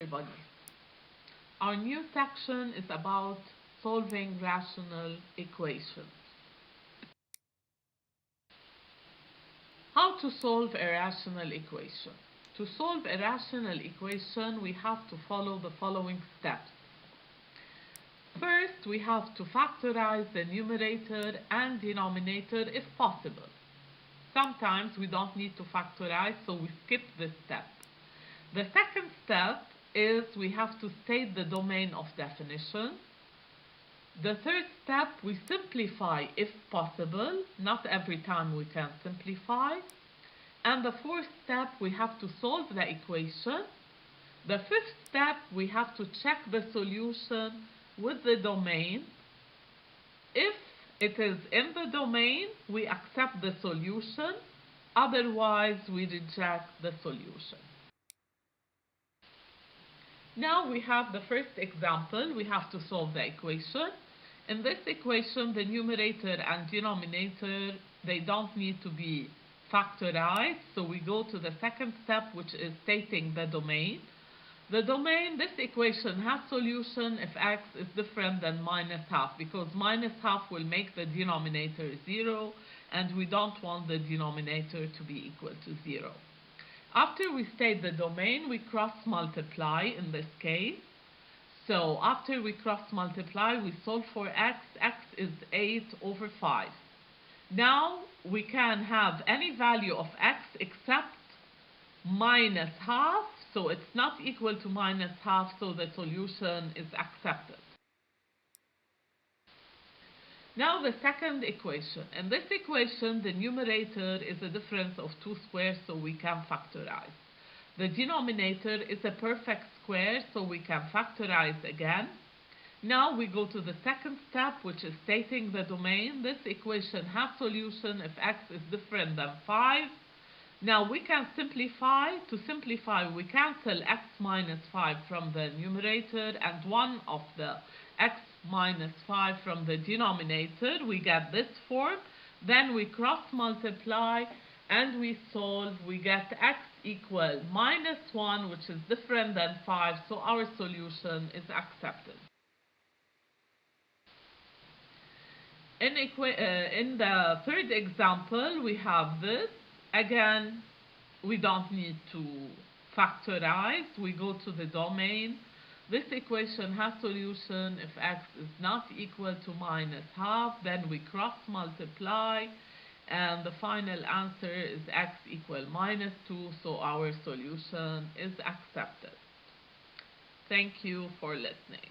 everybody. Our new section is about solving rational equations. How to solve a rational equation? To solve a rational equation, we have to follow the following steps. First, we have to factorize the numerator and denominator if possible. Sometimes we don't need to factorize, so we skip this step. The second step is we have to state the domain of definition. The third step, we simplify if possible. Not every time we can simplify. And the fourth step, we have to solve the equation. The fifth step, we have to check the solution with the domain. If it is in the domain, we accept the solution. Otherwise, we reject the solution. Now we have the first example. We have to solve the equation. In this equation, the numerator and denominator, they don't need to be factorized. So we go to the second step, which is stating the domain. The domain, this equation has solution if x is different than minus half, because minus half will make the denominator 0, and we don't want the denominator to be equal to 0. After we state the domain, we cross multiply in this case. So after we cross multiply, we solve for x. X is 8 over 5. Now we can have any value of x except minus half. So it's not equal to minus half, so the solution is accepted. Now the second equation. In this equation, the numerator is a difference of 2 squares, so we can factorize. The denominator is a perfect square, so we can factorize again. Now we go to the second step, which is stating the domain. This equation has solution if x is different than 5. Now we can simplify. To simplify, we cancel x minus 5 from the numerator and 1 of the x minus 5 from the denominator. We get this form. Then we cross multiply and we solve. We get x equal minus 1, which is different than 5, so our solution is accepted. In the third example, we have this. Again, we don't need to factorize. We go to the domain. This equation has solution if x is not equal to minus half. Then we cross multiply, and the final answer is x equal minus 2, so our solution is accepted. Thank you for listening.